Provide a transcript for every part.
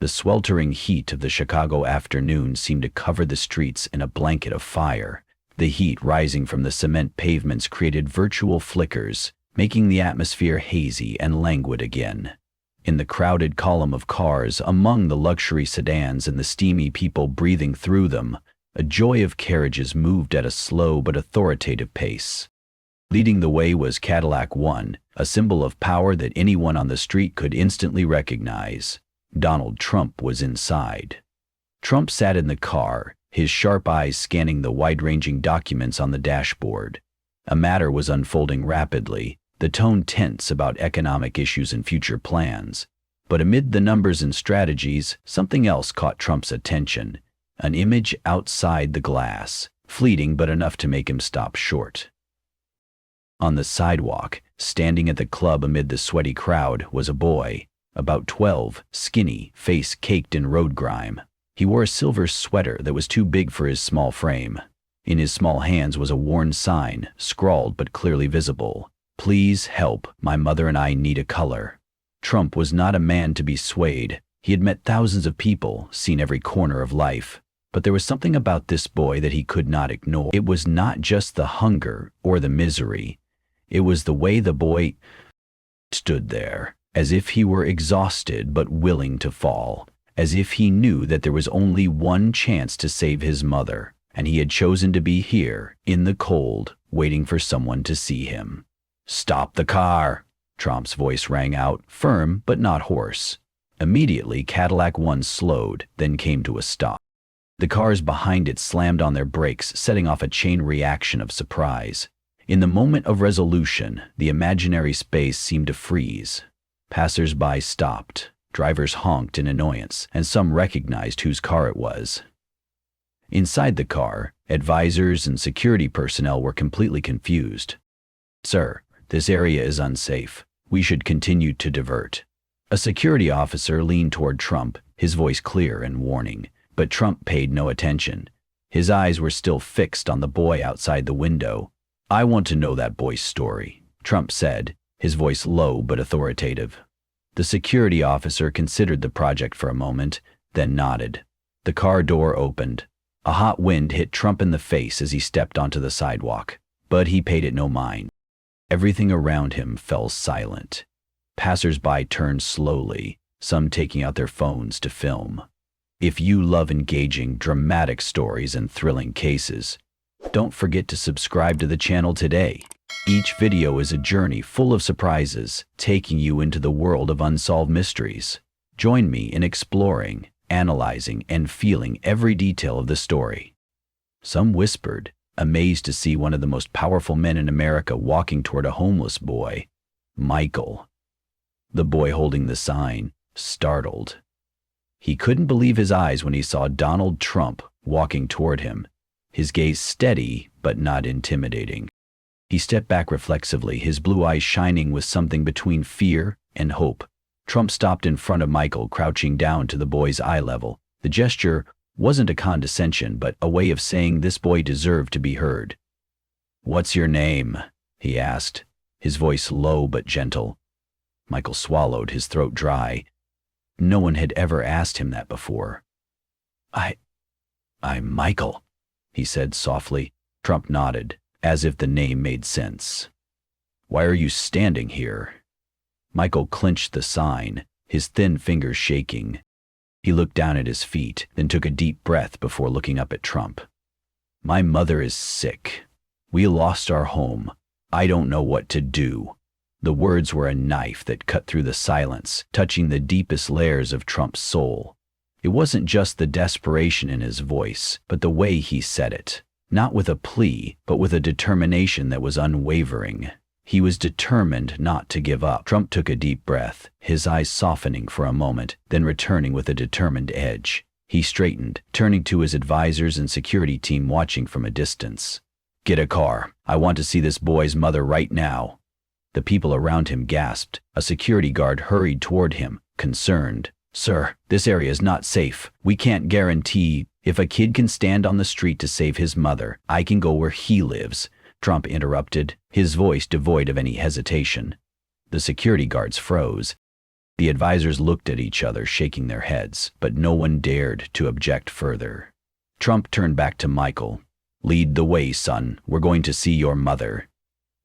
The sweltering heat of the Chicago afternoon seemed to cover the streets in a blanket of fire. The heat rising from the cement pavements created virtual flickers, making the atmosphere hazy and languid again. In the crowded column of cars, among the luxury sedans and the steamy people breathing through them, a joy of carriages moved at a slow but authoritative pace. Leading the way was Cadillac 1, a symbol of power that anyone on the street could instantly recognize. Donald Trump was inside. Trump sat in the car, his sharp eyes scanning the wide-ranging documents on the dashboard. A matter was unfolding rapidly, the tone tense about economic issues and future plans. But amid the numbers and strategies, something else caught Trump's attention. An image outside the glass, fleeting but enough to make him stop short. On the sidewalk, standing at the club amid the sweaty crowd, was a boy, about 12, skinny, face caked in road grime. He wore a silver sweater that was too big for his small frame. In his small hands was a worn sign, scrawled but clearly visible. "Please help, my mother and I need a color." Trump was not a man to be swayed. He had met thousands of people, seen every corner of life. But there was something about this boy that he could not ignore. It was not just the hunger or the misery. It was the way the boy stood there, as if he were exhausted but willing to fall, as if he knew that there was only one chance to save his mother, and he had chosen to be here, in the cold, waiting for someone to see him. "Stop the car!" Trump's voice rang out, firm but not hoarse. Immediately, Cadillac 1 slowed, then came to a stop. The cars behind it slammed on their brakes, setting off a chain reaction of surprise. In the moment of resolution, the imaginary space seemed to freeze. Passers-by stopped, drivers honked in annoyance, and some recognized whose car it was. Inside the car, advisors and security personnel were completely confused. "Sir, this area is unsafe. We should continue to divert." A security officer leaned toward Trump, his voice clear and warning, but Trump paid no attention. His eyes were still fixed on the boy outside the window. "I want to know that boy's story," Trump said, his voice low but authoritative. The security officer considered the project for a moment, then nodded. The car door opened. A hot wind hit Trump in the face as he stepped onto the sidewalk, but he paid it no mind. Everything around him fell silent. Passers-by turned slowly, some taking out their phones to film. If you love engaging, dramatic stories and thrilling cases, don't forget to subscribe to the channel today. Each video is a journey full of surprises, taking you into the world of unsolved mysteries. Join me in exploring, analyzing, and feeling every detail of the story. Some whispered, amazed to see one of the most powerful men in America walking toward a homeless boy. Michael. The boy holding the sign, startled. He couldn't believe his eyes when he saw Donald Trump walking toward him, his gaze steady but not intimidating. He stepped back reflexively, his blue eyes shining with something between fear and hope. Trump stopped in front of Michael, crouching down to the boy's eye level. The gesture wasn't a condescension, but a way of saying this boy deserved to be heard. "What's your name?" he asked, his voice low but gentle. Michael swallowed, his throat dry. No one had ever asked him that before. I'm Michael," he said softly. Trump nodded, as if the name made sense. "Why are you standing here?" Michael clenched the sign, his thin fingers shaking. He looked down at his feet, then took a deep breath before looking up at Trump. "My mother is sick. We lost our home. I don't know what to do." The words were a knife that cut through the silence, touching the deepest layers of Trump's soul. It wasn't just the desperation in his voice, but the way he said it. Not with a plea, but with a determination that was unwavering. He was determined not to give up. Trump took a deep breath, his eyes softening for a moment, then returning with a determined edge. He straightened, turning to his advisors and security team watching from a distance. "Get a car. I want to see this boy's mother right now." The people around him gasped. A security guard hurried toward him, concerned. "Sir, this area is not safe. We can't guarantee. If a kid can stand on the street to save his mother, I can go where he lives," Trump interrupted, his voice devoid of any hesitation. The security guards froze. The advisors looked at each other, shaking their heads, but no one dared to object further. Trump turned back to Michael. "Lead the way, son. We're going to see your mother."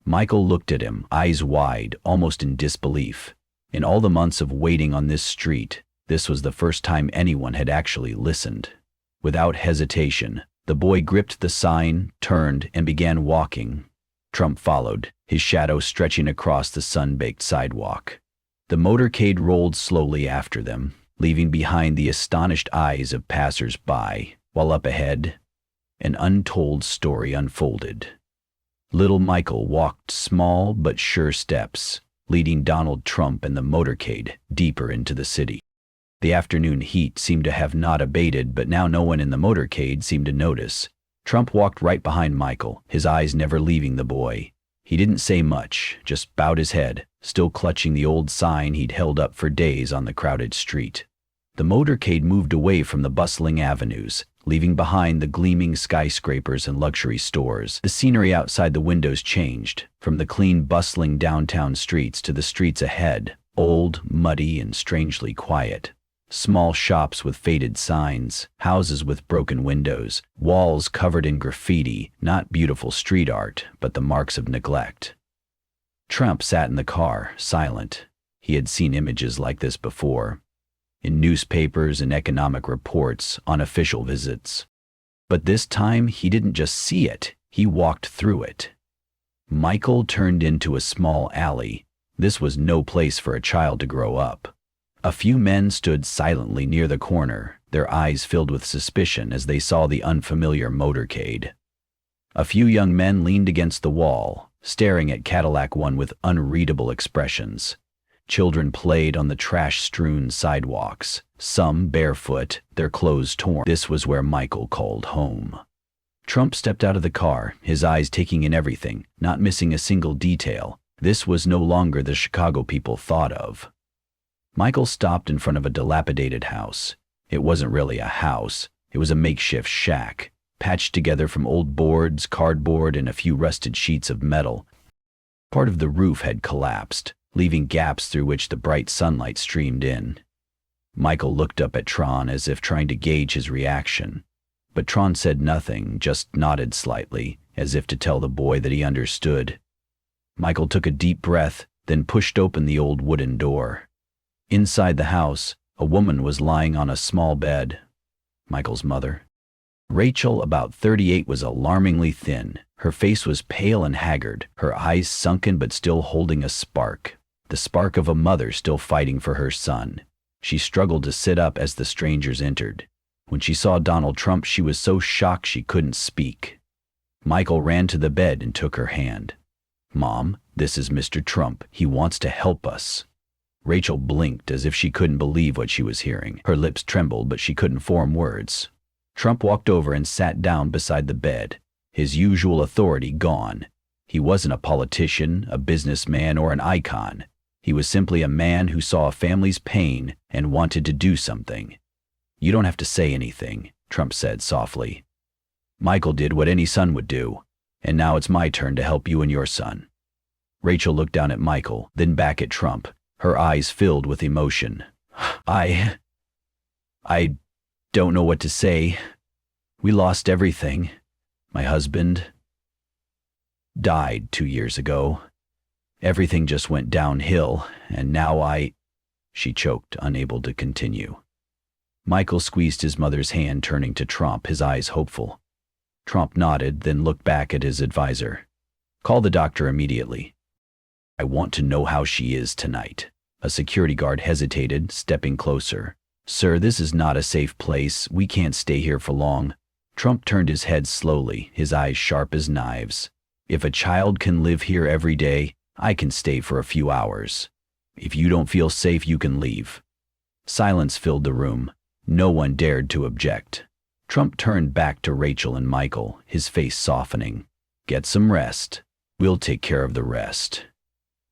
Michael looked at him, eyes wide, almost in disbelief. In all the months of waiting on this street, this was the first time anyone had actually listened. Without hesitation, the boy gripped the sign, turned, and began walking. Trump followed, his shadow stretching across the sun-baked sidewalk. The motorcade rolled slowly after them, leaving behind the astonished eyes of passers-by, while up ahead, an untold story unfolded. Little Michael walked small but sure steps, leading Donald Trump and the motorcade deeper into the city. The afternoon heat seemed to have not abated, but now no one in the motorcade seemed to notice. Trump walked right behind Michael, his eyes never leaving the boy. He didn't say much, just bowed his head, still clutching the old sign he'd held up for days on the crowded street. The motorcade moved away from the bustling avenues, leaving behind the gleaming skyscrapers and luxury stores. The scenery outside the windows changed, from the clean, bustling downtown streets to the streets ahead, old, muddy, and strangely quiet. Small shops with faded signs, houses with broken windows, walls covered in graffiti, not beautiful street art, but the marks of neglect. Trump sat in the car, silent. He had seen images like this before, in newspapers and economic reports, on official visits. But this time he didn't just see it, he walked through it. Michael turned into a small alley. This was no place for a child to grow up. A few men stood silently near the corner, their eyes filled with suspicion as they saw the unfamiliar motorcade. A few young men leaned against the wall, staring at Cadillac One with unreadable expressions. Children played on the trash-strewn sidewalks, some barefoot, their clothes torn. This was where Michael called home. Trump stepped out of the car, his eyes taking in everything, not missing a single detail. This was no longer the Chicago people thought of. Michael stopped in front of a dilapidated house. It wasn't really a house, it was a makeshift shack, patched together from old boards, cardboard, and a few rusted sheets of metal. Part of the roof had collapsed, leaving gaps through which the bright sunlight streamed in. Michael looked up at Tron as if trying to gauge his reaction. But Tron said nothing, just nodded slightly, as if to tell the boy that he understood. Michael took a deep breath, then pushed open the old wooden door. Inside the house, a woman was lying on a small bed. Michael's mother. Rachel, about 38, was alarmingly thin. Her face was pale and haggard, her eyes sunken but still holding a spark. The spark of a mother still fighting for her son. She struggled to sit up as the strangers entered. When she saw Donald Trump, she was so shocked she couldn't speak. Michael ran to the bed and took her hand. "Mom, this is Mr. Trump. He wants to help us." Rachel blinked as if she couldn't believe what she was hearing. Her lips trembled, but she couldn't form words. Trump walked over and sat down beside the bed, his usual authority gone. He wasn't a politician, a businessman, or an icon. He was simply a man who saw a family's pain and wanted to do something. "You don't have to say anything," Trump said softly. "Michael did what any son would do, and now it's my turn to help you and your son." Rachel looked down at Michael, then back at Trump, her eyes filled with emotion. I don't know what to say. We lost everything. My husband died 2 years ago. Everything just went downhill, and now She choked, unable to continue. Michael squeezed his mother's hand, turning to Trump, his eyes hopeful. Trump nodded, then looked back at his advisor. "Call the doctor immediately. I want to know how she is tonight." A security guard hesitated, stepping closer. "Sir, this is not a safe place. We can't stay here for long." Trump turned his head slowly, his eyes sharp as knives. "If a child can live here every day, I can stay for a few hours. If you don't feel safe, you can leave." Silence filled the room. No one dared to object. Trump turned back to Rachel and Michael, his face softening. "Get some rest. We'll take care of the rest."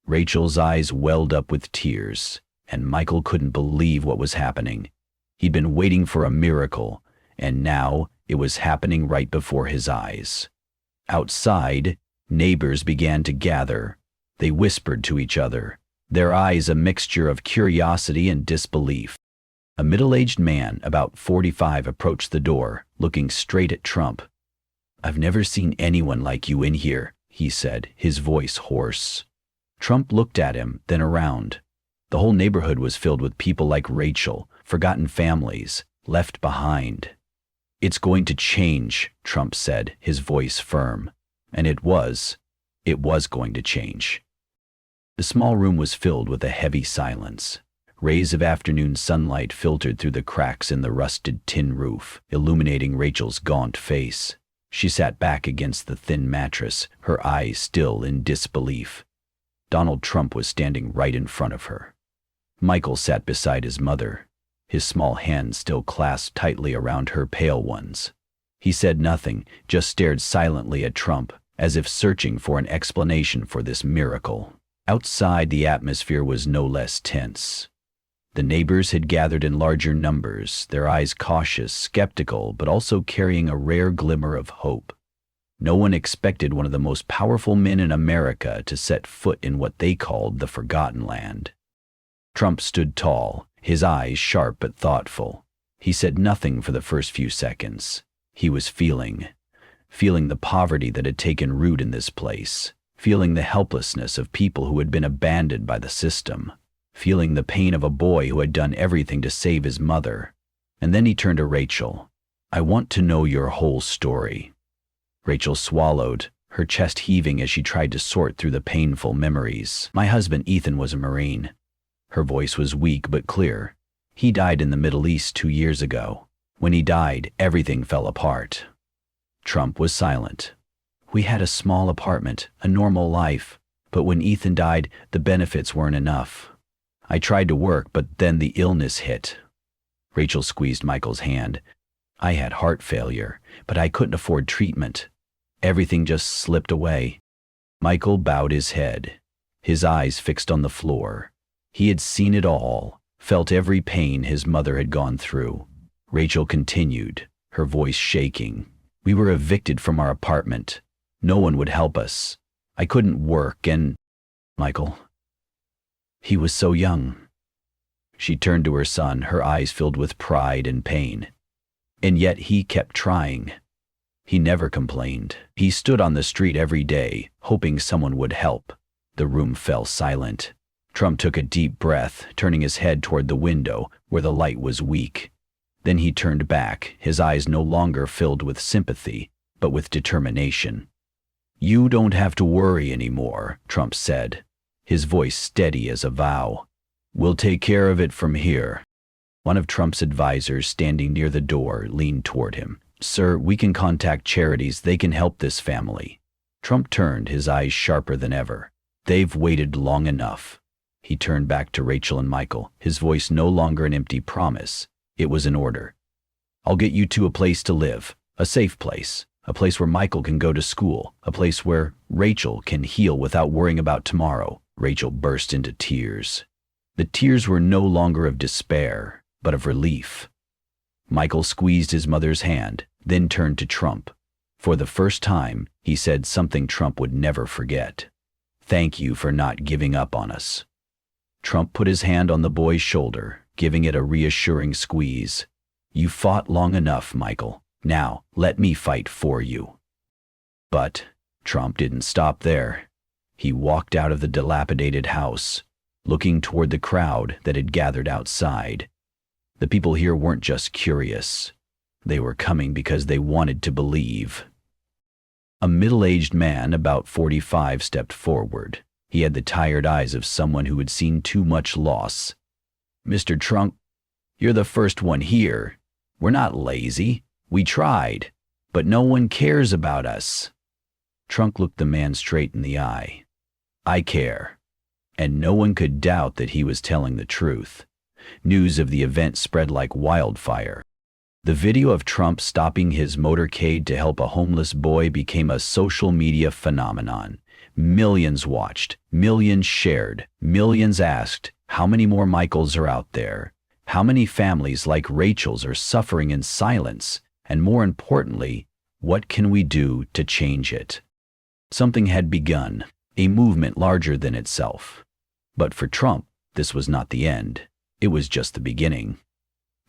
Rachel's eyes welled up with tears, and Michael couldn't believe what was happening. He'd been waiting for a miracle, and now it was happening right before his eyes. Outside, neighbors began to gather. They whispered to each other. their eyes a mixture of curiosity and disbelief. A middle-aged man, about 45, approached the door, looking straight at Trump. "I've never seen anyone like you in here," he said, his voice hoarse. Trump looked at him, then around. The whole neighborhood was filled with people like Rachel, forgotten families, left behind. "It's going to change," Trump said, his voice firm. And it was going to change. The small room was filled with a heavy silence. Rays of afternoon sunlight filtered through the cracks in the rusted tin roof, illuminating Rachel's gaunt face. She sat back against the thin mattress, her eyes still in disbelief. Donald Trump was standing right in front of her. Michael sat beside his mother, his small hands still clasped tightly around her pale ones. He said nothing, just stared silently at Trump, as if searching for an explanation for this miracle. Outside, the atmosphere was no less tense. The neighbors had gathered in larger numbers, their eyes cautious, skeptical, but also carrying a rare glimmer of hope. No one expected one of the most powerful men in America to set foot in what they called the Forgotten Land. Trump stood tall, his eyes sharp but thoughtful. He said nothing for the first few seconds. He was feeling the poverty that had taken root in this place, feeling the helplessness of people who had been abandoned by the system, feeling the pain of a boy who had done everything to save his mother. And then he turned to Rachel. "I want to know your whole story." Rachel swallowed, her chest heaving as she tried to sort through the painful memories. "My husband Ethan was a Marine." Her voice was weak but clear. "He died in the Middle East 2 years ago. When he died, everything fell apart." Trump was silent. "We had a small apartment, a normal life, but when Ethan died, the benefits weren't enough. I tried to work, but then the illness hit." Rachel squeezed Michael's hand. "I had heart failure, but I couldn't afford treatment. Everything just slipped away." Michael bowed his head, his eyes fixed on the floor. He had seen it all, felt every pain his mother had gone through. Rachel continued, her voice shaking. "We were evicted from our apartment. No one would help us. I couldn't work, and Michael, he was so young." She turned to her son, her eyes filled with pride and pain. "And yet he kept trying. He never complained. He stood on the street every day, hoping someone would help." The room fell silent. Trump took a deep breath, turning his head toward the window, where the light was weak. Then he turned back, his eyes no longer filled with sympathy, but with determination. "You don't have to worry anymore," Trump said, his voice steady as a vow. "We'll take care of it from here." One of Trump's advisors, standing near the door, leaned toward him. "Sir, we can contact charities. They can help this family." Trump turned, his eyes sharper than ever. "They've waited long enough." He turned back to Rachel and Michael, his voice no longer an empty promise. It was an order. "I'll get you to a place to live, a safe place, a place where Michael can go to school, a place where Rachel can heal without worrying about tomorrow." Rachel burst into tears. The tears were no longer of despair, but of relief. Michael squeezed his mother's hand, then turned to Trump. For the first time, he said something Trump would never forget. "Thank you for not giving up on us." Trump put his hand on the boy's shoulder, giving it a reassuring squeeze. "You fought long enough, Michael. Now, let me fight for you." But Trump didn't stop there. He walked out of the dilapidated house, looking toward the crowd that had gathered outside. The people here weren't just curious. They were coming because they wanted to believe. A middle-aged man, about 45, stepped forward. He had the tired eyes of someone who had seen too much loss. "Mr. Trump, you're the first one here. We're not lazy. We tried, but no one cares about us." Trump looked the man straight in the eye. "I care." And no one could doubt that he was telling the truth. News of the event spread like wildfire. The video of Trump stopping his motorcade to help a homeless boy became a social media phenomenon. Millions watched, millions shared, millions asked, how many more Michaels are out there? How many families like Rachel's are suffering in silence? And more importantly, what can we do to change it? Something had begun, a movement larger than itself. But for Trump, this was not the end. It was just the beginning.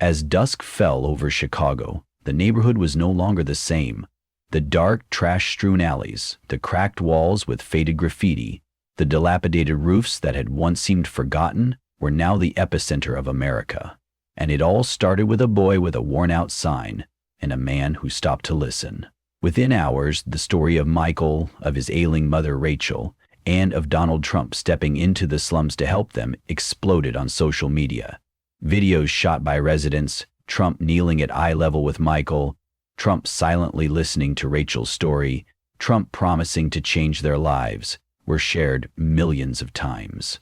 As dusk fell over Chicago, the neighborhood was no longer the same. The dark, trash-strewn alleys, the cracked walls with faded graffiti, the dilapidated roofs that had once seemed forgotten were now the epicenter of America. And it all started with a boy with a worn-out sign and a man who stopped to listen. Within hours, the story of Michael, of his ailing mother Rachel, and of Donald Trump stepping into the slums to help them exploded on social media. Videos shot by residents, Trump kneeling at eye level with Michael, Trump silently listening to Rachel's story, Trump promising to change their lives, were shared millions of times.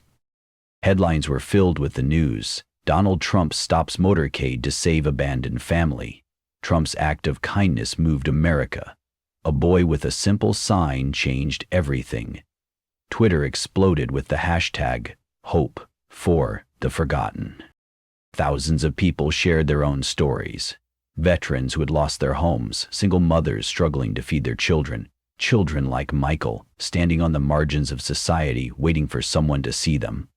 Headlines were filled with the news. Donald Trump stops motorcade to save abandoned family. Trump's act of kindness moved America. A boy with a simple sign changed everything. Twitter exploded with the hashtag Hope for the Forgotten. Thousands of people shared their own stories. Veterans who had lost their homes, single mothers struggling to feed their children, children like Michael standing on the margins of society waiting for someone to see them.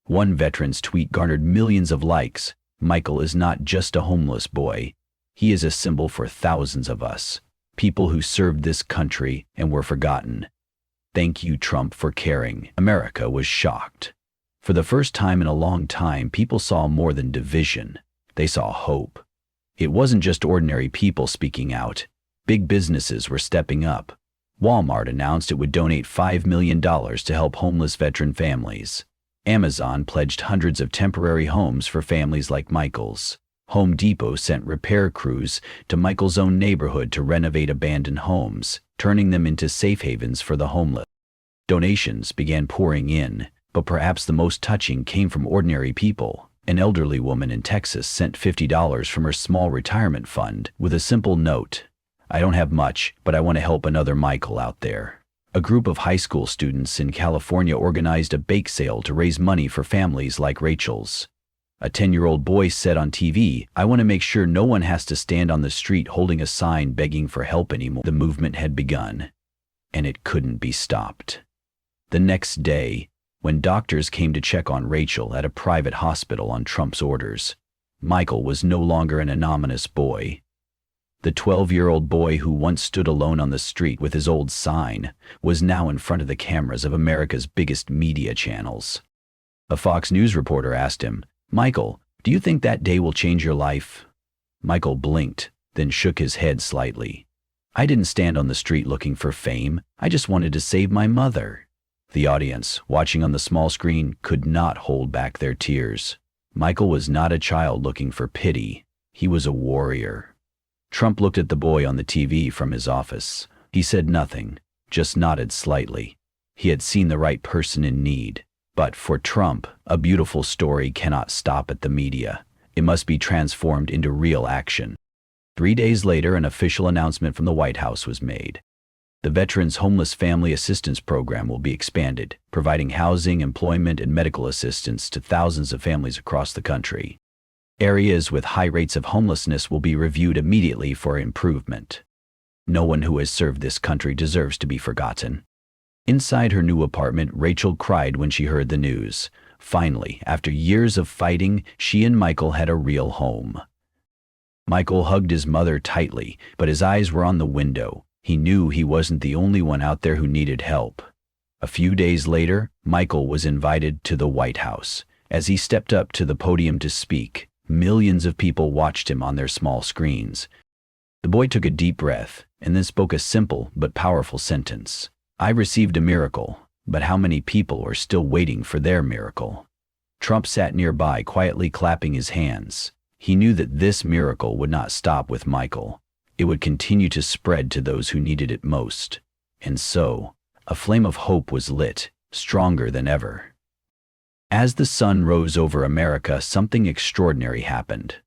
One veteran's tweet garnered millions of likes. Michael is not just a homeless boy. He is a symbol for thousands of us, people who served this country and were forgotten. Thank you, Trump, for caring. America was shocked. For the first time in a long time, people saw more than division. They saw hope. It wasn't just ordinary people speaking out. Big businesses were stepping up. Walmart announced it would donate $5 million to help homeless veteran families. Amazon pledged hundreds of temporary homes for families like Michael's. Home Depot sent repair crews to Michael's own neighborhood to renovate abandoned homes, turning them into safe havens for the homeless. Donations began pouring in, but perhaps the most touching came from ordinary people. An elderly woman in Texas sent $50 from her small retirement fund with a simple note: "I don't have much, but I want to help another Michael out there." A group of high school students in California organized a bake sale to raise money for families like Rachel's. A 10-year-old boy said on TV, "I want to make sure no one has to stand on the street holding a sign begging for help anymore." The movement had begun, and it couldn't be stopped. The next day, when doctors came to check on Rachel at a private hospital on Trump's orders, Michael was no longer an anonymous boy. The 12-year-old boy who once stood alone on the street with his old sign was now in front of the cameras of America's biggest media channels. A Fox News reporter asked him, "Michael, do you think that day will change your life?" Michael blinked, then shook his head slightly. "I didn't stand on the street looking for fame. I just wanted to save my mother." The audience, watching on the small screen, could not hold back their tears. Michael was not a child looking for pity. He was a warrior. Trump looked at the boy on the TV from his office. He said nothing, just nodded slightly. He had seen the right person in need. But for Trump, a beautiful story cannot stop at the media. It must be transformed into real action. 3 days later, an official announcement from the White House was made. The Veterans Homeless Family Assistance Program will be expanded, providing housing, employment, and medical assistance to thousands of families across the country. Areas with high rates of homelessness will be reviewed immediately for improvement. No one who has served this country deserves to be forgotten. Inside her new apartment, Rachel cried when she heard the news. Finally, after years of fighting, she and Michael had a real home. Michael hugged his mother tightly, but his eyes were on the window. He knew he wasn't the only one out there who needed help. A few days later, Michael was invited to the White House. As he stepped up to the podium to speak, millions of people watched him on their small screens. The boy took a deep breath and then spoke a simple but powerful sentence. "I received a miracle, but how many people are still waiting for their miracle?" Trump sat nearby, quietly clapping his hands. He knew that this miracle would not stop with Michael. It would continue to spread to those who needed it most. And so, a flame of hope was lit, stronger than ever. As the sun rose over America, something extraordinary happened.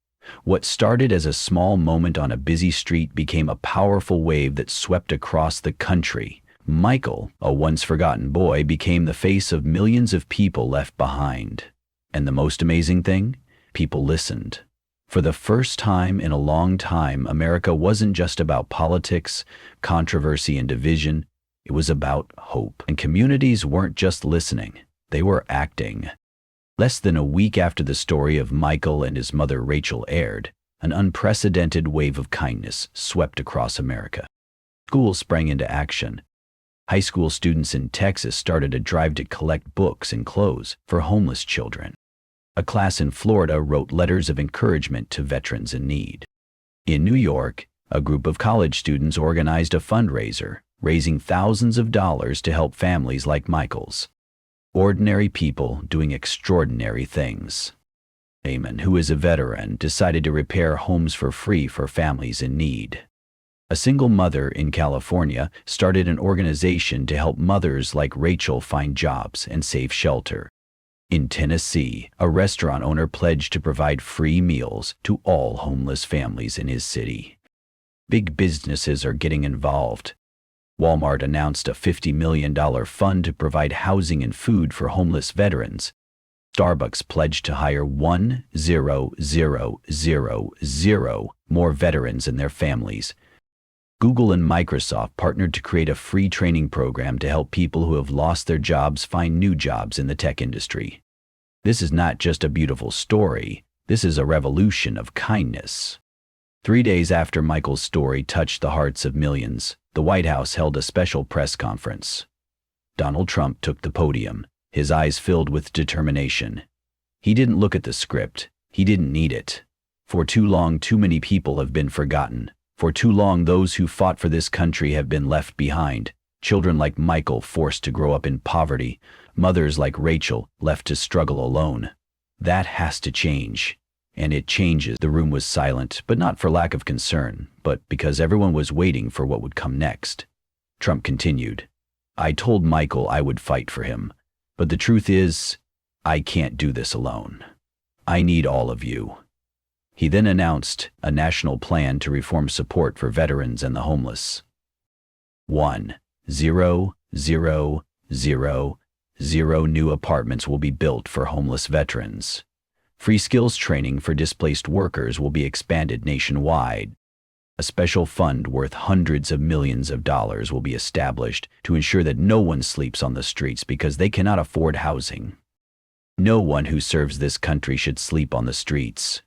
What started as a small moment on a busy street became a powerful wave that swept across the country. Michael, a once forgotten boy, became the face of millions of people left behind. And the most amazing thing? People listened. For the first time in a long time, America wasn't just about politics, controversy, and division. It was about hope. And communities weren't just listening. They were acting. Less than a week after the story of Michael and his mother Rachel aired, an unprecedented wave of kindness swept across America. Schools sprang into action. High school students in Texas started a drive to collect books and clothes for homeless children. A class in Florida wrote letters of encouragement to veterans in need. In New York, a group of college students organized a fundraiser, raising thousands of dollars to help families like Michael's. Ordinary people doing extraordinary things. Eamon, who is a veteran, decided to repair homes for free for families in need. A single mother in California started an organization to help mothers like Rachel find jobs and save shelter. In Tennessee, a restaurant owner pledged to provide free meals to all homeless families in his city. Big businesses are getting involved. Walmart announced a $50 million fund to provide housing and food for homeless veterans. Starbucks pledged to hire 1,000 more veterans and their families. Google and Microsoft partnered to create a free training program to help people who have lost their jobs find new jobs in the tech industry. This is not just a beautiful story, this is a revolution of kindness. 3 days after Michael's story touched the hearts of millions, the White House held a special press conference. Donald Trump took the podium, his eyes filled with determination. He didn't look at the script, he didn't need it. For too long, too many people have been forgotten. For too long, those who fought for this country have been left behind. Children like Michael forced to grow up in poverty. Mothers like Rachel left to struggle alone. That has to change. And it changes. The room was silent, but not for lack of concern, but because everyone was waiting for what would come next. Trump continued, "I told Michael I would fight for him, but the truth is, I can't do this alone. I need all of you." He then announced a national plan to reform support for veterans and the homeless. 1,000 new apartments will be built for homeless veterans. Free skills training for displaced workers will be expanded nationwide. A special fund worth hundreds of millions of dollars will be established to ensure that no one sleeps on the streets because they cannot afford housing. No one who serves this country should sleep on the streets.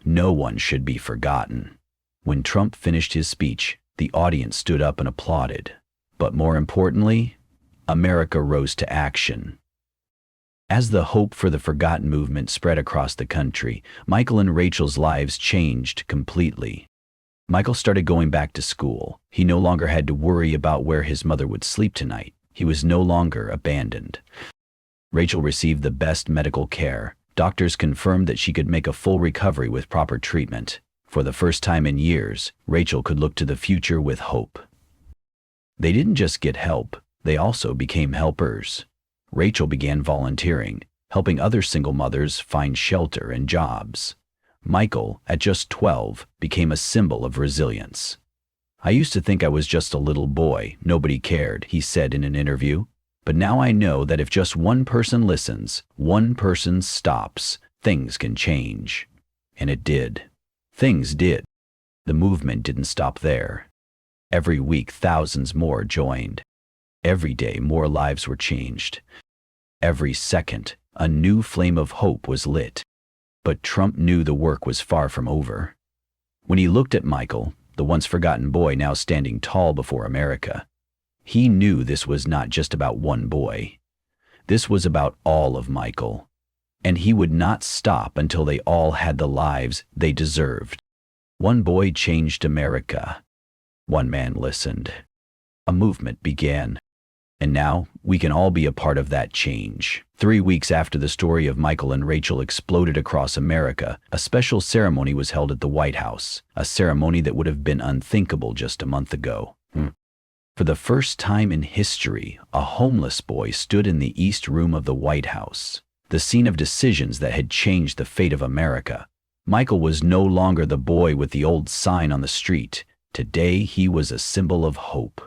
No one should be forgotten. When Trump finished his speech, the audience stood up and applauded. But more importantly, America rose to action. As the Hope for the Forgotten movement spread across the country, Michael and Rachel's lives changed completely. Michael started going back to school. He no longer had to worry about where his mother would sleep tonight. He was no longer abandoned. Rachel received the best medical care. Doctors confirmed that she could make a full recovery with proper treatment. For the first time in years, Rachel could look to the future with hope. They didn't just get help, they also became helpers. Rachel began volunteering, helping other single mothers find shelter and jobs. Michael, at just 12, became a symbol of resilience. "I used to think I was just a little boy, nobody cared," he said in an interview. "But now I know that if just one person listens, one person stops, things can change." And it did. Things did. The movement didn't stop there. Every week, thousands more joined. Every day, more lives were changed. Every second, a new flame of hope was lit. But Trump knew the work was far from over. When he looked at Michael, the once forgotten boy now standing tall before America, he knew this was not just about one boy. This was about all of Michael. And he would not stop until they all had the lives they deserved. One boy changed America. One man listened. A movement began. And now, we can all be a part of that change. 3 weeks after the story of Michael and Rachel exploded across America, a special ceremony was held at the White House, a ceremony that would have been unthinkable just a month ago. For the first time in history, a homeless boy stood in the East Room of the White House, the scene of decisions that had changed the fate of America. Michael was no longer the boy with the old sign on the street. Today, he was a symbol of hope.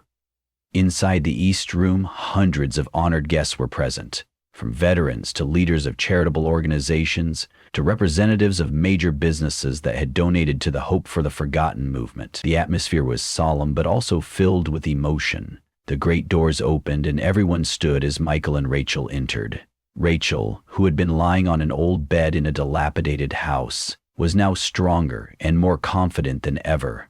Inside the East Room, hundreds of honored guests were present, from veterans to leaders of charitable organizations to representatives of major businesses that had donated to the Hope for the Forgotten movement. The atmosphere was solemn but also filled with emotion. The great doors opened and everyone stood as Michael and Rachel entered. Rachel, who had been lying on an old bed in a dilapidated house, was now stronger and more confident than ever.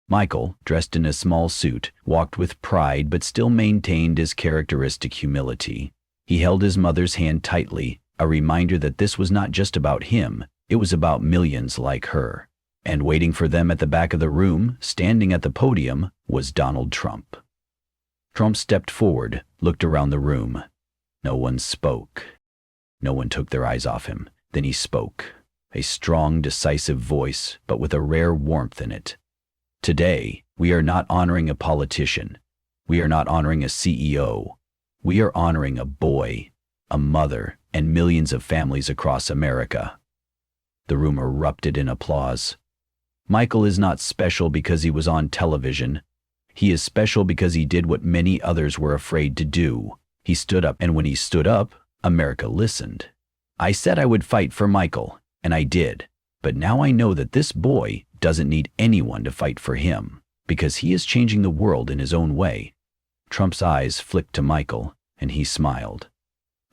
Michael, dressed in a small suit, walked with pride but still maintained his characteristic humility. He held his mother's hand tightly, a reminder that this was not just about him, it was about millions like her. And waiting for them at the back of the room, standing at the podium, was Donald Trump. Trump stepped forward, looked around the room. No one spoke. No one took their eyes off him. Then he spoke. A strong, decisive voice, but with a rare warmth in it. Today, we are not honoring a politician. We are not honoring a CEO. We are honoring a boy, a mother, and millions of families across America. The room erupted in applause. Michael is not special because he was on television. He is special because he did what many others were afraid to do. He stood up, and when he stood up, America listened. I said I would fight for Michael, and I did. But now I know that this boy doesn't need anyone to fight for him, because he is changing the world in his own way. Trump's eyes flicked to Michael, and he smiled.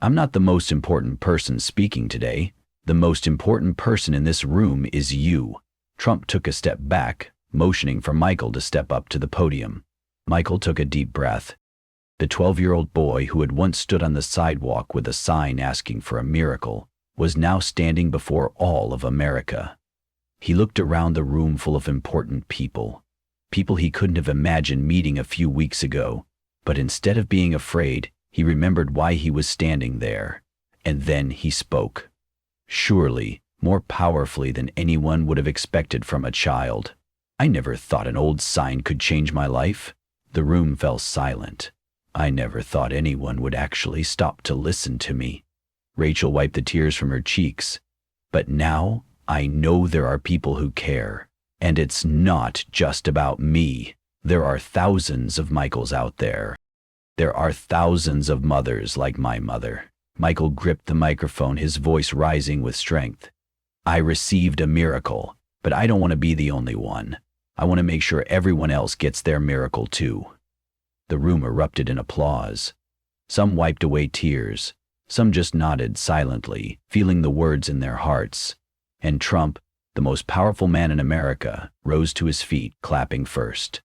I'm not the most important person speaking today. The most important person in this room is you. Trump took a step back, motioning for Michael to step up to the podium. Michael took a deep breath. The 12-year-old boy who had once stood on the sidewalk with a sign asking for a miracle was now standing before all of America. He looked around the room full of important people, people he couldn't have imagined meeting a few weeks ago, but instead of being afraid, he remembered why he was standing there. And then he spoke. Surely, more powerfully than anyone would have expected from a child. I never thought an old sign could change my life. The room fell silent. I never thought anyone would actually stop to listen to me. Rachel wiped the tears from her cheeks. But now, I know there are people who care. And it's not just about me. There are thousands of Michaels out there. There are thousands of mothers like my mother. Michael gripped the microphone, his voice rising with strength. I received a miracle, but I don't want to be the only one. I want to make sure everyone else gets their miracle too. The room erupted in applause. Some wiped away tears. Some just nodded silently, feeling the words in their hearts. And Trump, the most powerful man in America, rose to his feet, clapping first.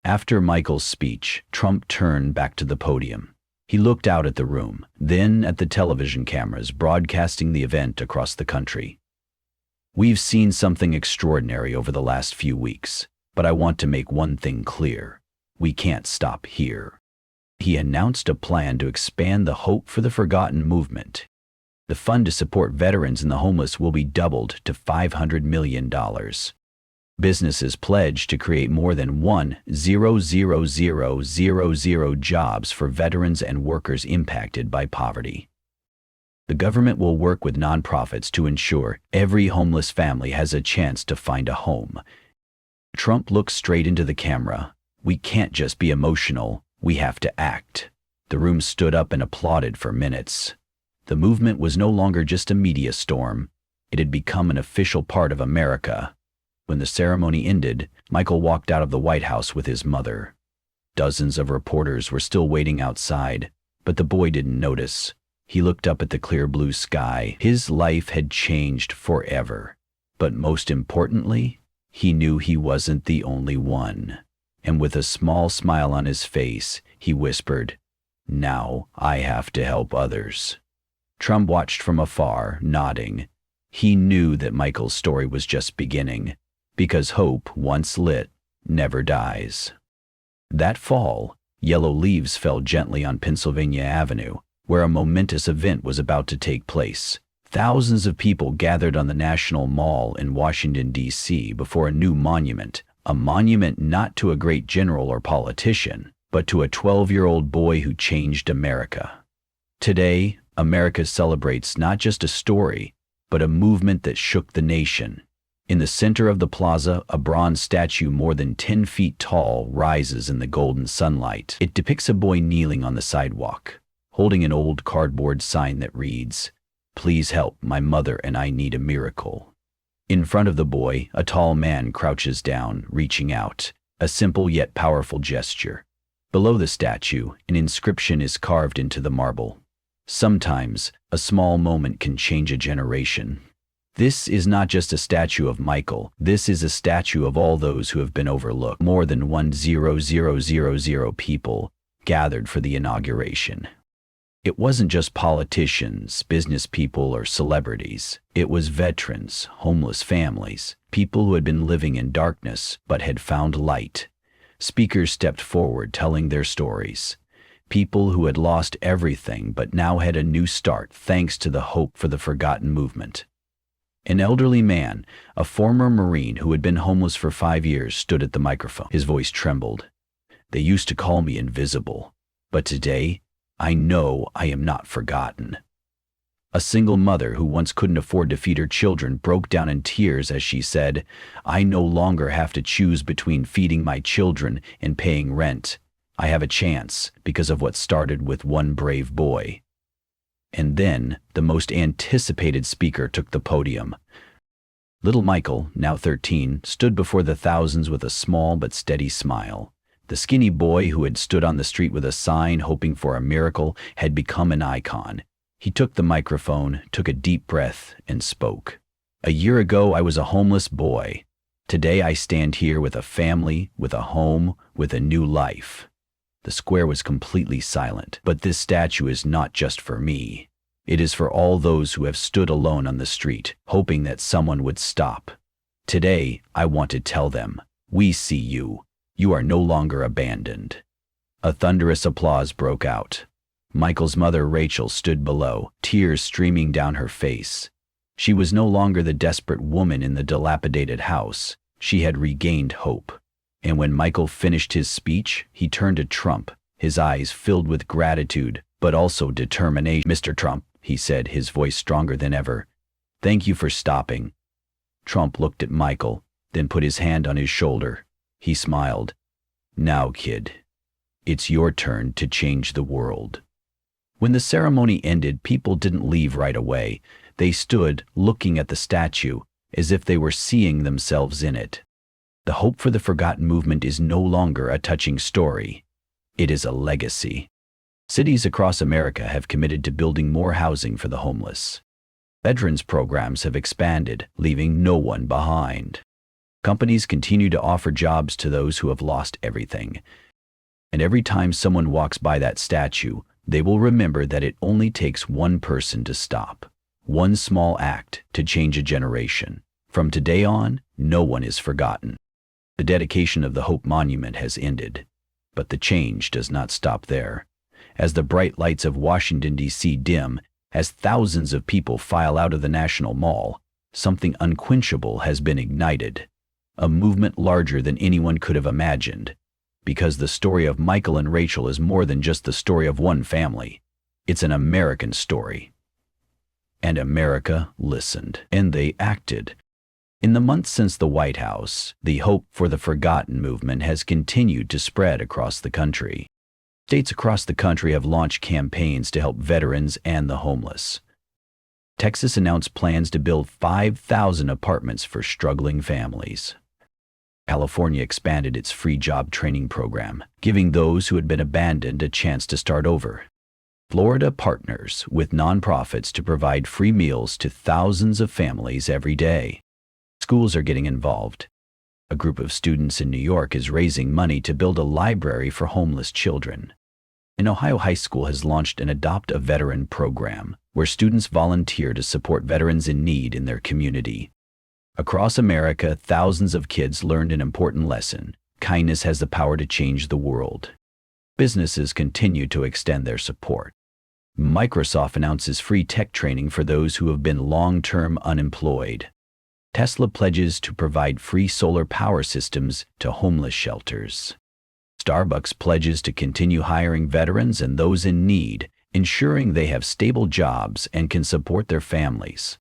After Michael's speech, Trump turned back to the podium. He looked out at the room, then at the television cameras broadcasting the event across the country. We've seen something extraordinary over the last few weeks, but I want to make one thing clear. We can't stop here. He announced a plan to expand the Hope for the Forgotten movement. The fund to support veterans and the homeless will be doubled to $500 million. Businesses pledged to create more than 1,000,000 jobs for veterans and workers impacted by poverty. The government will work with nonprofits to ensure every homeless family has a chance to find a home. Trump looked straight into the camera. We can't just be emotional, we have to act. The room stood up and applauded for minutes. The movement was no longer just a media storm. It had become an official part of America. When the ceremony ended, Michael walked out of the White House with his mother. Dozens of reporters were still waiting outside, but the boy didn't notice. He looked up at the clear blue sky. His life had changed forever. But most importantly, he knew he wasn't the only one. And with a small smile on his face, he whispered, "Now I have to help others." Trump watched from afar, nodding. He knew that Michael's story was just beginning, because hope, once lit, never dies. That fall, yellow leaves fell gently on Pennsylvania Avenue, where a momentous event was about to take place. Thousands of people gathered on the National Mall in Washington, D.C. before a new monument, a monument not to a great general or politician, but to a 12-year-old boy who changed America. Today, America celebrates not just a story, but a movement that shook the nation. In the center of the plaza, a bronze statue more than 10 feet tall rises in the golden sunlight. It depicts a boy kneeling on the sidewalk, holding an old cardboard sign that reads, "Please help, my mother and I need a miracle." In front of the boy, a tall man crouches down, reaching out, a simple yet powerful gesture. Below the statue, an inscription is carved into the marble. Sometimes, a small moment can change a generation. This is not just a statue of Michael, this is a statue of all those who have been overlooked. More than 1,000 people gathered for the inauguration. It wasn't just politicians, business people, or celebrities. It was veterans, homeless families, people who had been living in darkness but had found light. Speakers stepped forward telling their stories. People who had lost everything but now had a new start thanks to the Hope for the Forgotten movement. An elderly man, a former Marine who had been homeless for 5 years, stood at the microphone. His voice trembled. "They used to call me invisible, but today, I know I am not forgotten." A single mother who once couldn't afford to feed her children broke down in tears as she said, "I no longer have to choose between feeding my children and paying rent. I have a chance because of what started with one brave boy." And then, the most anticipated speaker took the podium. Little Michael, now 13, stood before the thousands with a small but steady smile. The skinny boy who had stood on the street with a sign hoping for a miracle had become an icon. He took the microphone, took a deep breath, and spoke. "A year ago, I was a homeless boy. Today, I stand here with a family, with a home, with a new life." The square was completely silent. But this statue is not just for me. It is for all those who have stood alone on the street, hoping that someone would stop. Today, I want to tell them, we see you. You are no longer abandoned. A thunderous applause broke out. Michael's mother, Rachel, stood below, tears streaming down her face. She was no longer the desperate woman in the dilapidated house. She had regained hope. And when Michael finished his speech, he turned to Trump, his eyes filled with gratitude, but also determination. "Mr. Trump," he said, his voice stronger than ever, "thank you for stopping." Trump looked at Michael, then put his hand on his shoulder. He smiled. "Now, kid, it's your turn to change the world." When the ceremony ended, people didn't leave right away. They stood, looking at the statue, as if they were seeing themselves in it. The Hope for the Forgotten movement is no longer a touching story. It is a legacy. Cities across America have committed to building more housing for the homeless. Veterans programs have expanded, leaving no one behind. Companies continue to offer jobs to those who have lost everything. And every time someone walks by that statue, they will remember that it only takes one person to stop, one small act to change a generation. From today on, no one is forgotten. The dedication of the Hope Monument has ended, but the change does not stop there. As the bright lights of Washington, D.C. dim, as thousands of people file out of the National Mall, something unquenchable has been ignited, a movement larger than anyone could have imagined, because the story of Michael and Rachel is more than just the story of one family. It's an American story. And America listened, and they acted. In the months since the White House, the Hope for the Forgotten movement has continued to spread across the country. States across the country have launched campaigns to help veterans and the homeless. Texas announced plans to build 5,000 apartments for struggling families. California expanded its free job training program, giving those who had been abandoned a chance to start over. Florida partners with nonprofits to provide free meals to thousands of families every day. Schools are getting involved. A group of students in New York is raising money to build a library for homeless children. An Ohio high school has launched an Adopt a Veteran program, where students volunteer to support veterans in need in their community. Across America, thousands of kids learned an important lesson. Kindness has the power to change the world. Businesses continue to extend their support. Microsoft announces free tech training for those who have been long-term unemployed. Tesla pledges to provide free solar power systems to homeless shelters. Starbucks pledges to continue hiring veterans and those in need, ensuring they have stable jobs and can support their families.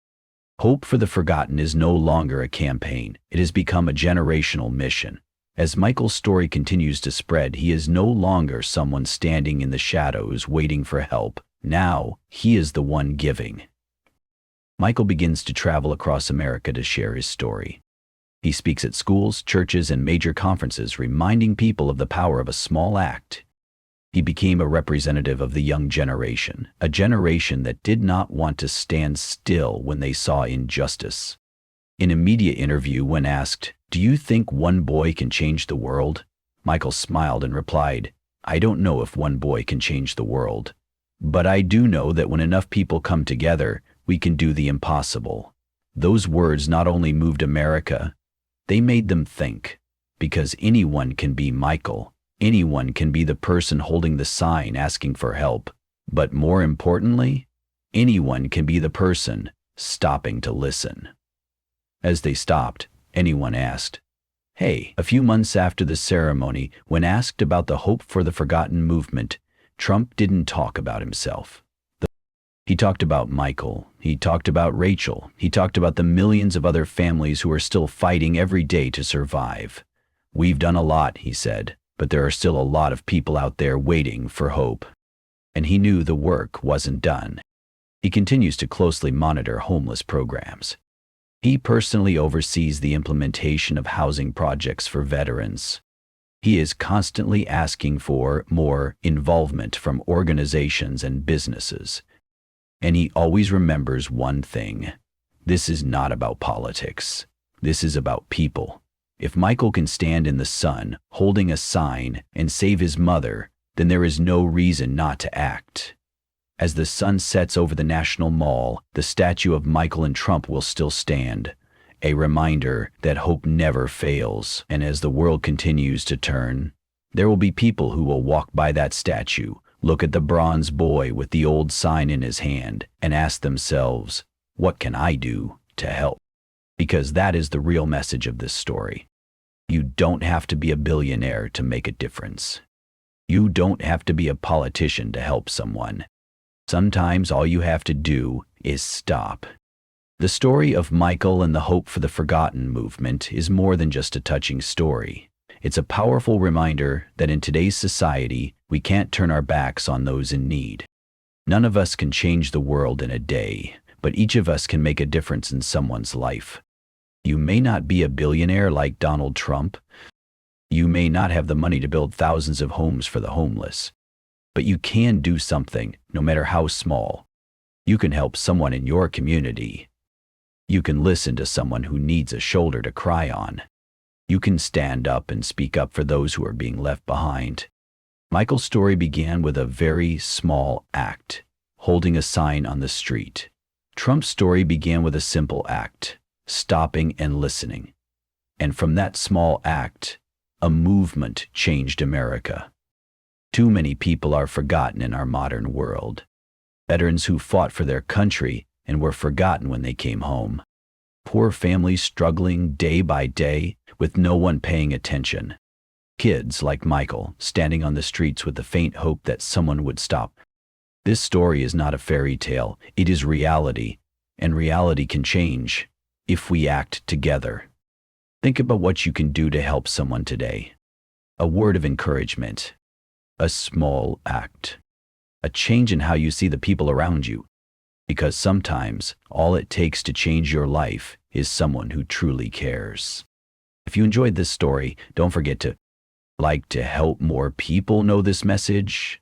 Hope for the Forgotten is no longer a campaign. It has become a generational mission. As Michael's story continues to spread, he is no longer someone standing in the shadows waiting for help. Now, he is the one giving. Michael begins to travel across America to share his story. He speaks at schools, churches, and major conferences, reminding people of the power of a small act. He became a representative of the young generation, a generation that did not want to stand still when they saw injustice. In a media interview, when asked, "Do you think one boy can change the world?" Michael smiled and replied, "I don't know if one boy can change the world. But I do know that when enough people come together, we can do the impossible." Those words not only moved America, they made them think. Because anyone can be Michael. Anyone can be the person holding the sign asking for help. But more importantly, anyone can be the person stopping to listen. As they stopped, anyone asked, "Hey." A few months after the ceremony, when asked about the Hope for the Forgotten movement, Trump didn't talk about himself. He talked about Michael. He talked about Rachel. He talked about the millions of other families who are still fighting every day to survive. "We've done a lot," he said, "but there are still a lot of people out there waiting for hope." And he knew the work wasn't done. He continues to closely monitor homeless programs. He personally oversees the implementation of housing projects for veterans. He is constantly asking for more involvement from organizations and businesses. And he always remembers one thing. This is not about politics. This is about people. If Michael can stand in the sun, holding a sign, and save his mother, then there is no reason not to act. As the sun sets over the National Mall, the statue of Michael and Trump will still stand, a reminder that hope never fails. And as the world continues to turn, there will be people who will walk by that statue, look at the bronze boy with the old sign in his hand, and ask themselves, "What can I do to help?" Because that is the real message of this story. You don't have to be a billionaire to make a difference. You don't have to be a politician to help someone. Sometimes all you have to do is stop. The story of Michael and the Hope for the Forgotten movement is more than just a touching story. It's a powerful reminder that in today's society, we can't turn our backs on those in need. None of us can change the world in a day, but each of us can make a difference in someone's life. You may not be a billionaire like Donald Trump. You may not have the money to build thousands of homes for the homeless. But you can do something, no matter how small. You can help someone in your community. You can listen to someone who needs a shoulder to cry on. You can stand up and speak up for those who are being left behind. Michael's story began with a very small act, holding a sign on the street. Trump's story began with a simple act, stopping and listening. And from that small act, a movement changed America. Too many people are forgotten in our modern world. Veterans who fought for their country and were forgotten when they came home. Poor families struggling day by day with no one paying attention. Kids like Michael standing on the streets with the faint hope that someone would stop. This story is not a fairy tale, it is reality, and reality can change if we act together. Think about what you can do to help someone today. A word of encouragement, a small act, a change in how you see the people around you. Because sometimes all it takes to change your life is someone who truly cares. If you enjoyed this story, don't forget to like to help more people know this message.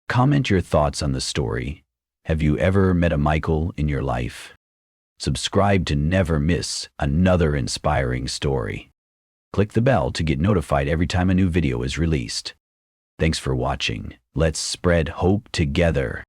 Comment your thoughts on the story. Have you ever met a Michael in your life? Subscribe to never miss another inspiring story. Click the bell to get notified every time a new video is released. Thanks for watching. Let's spread hope together.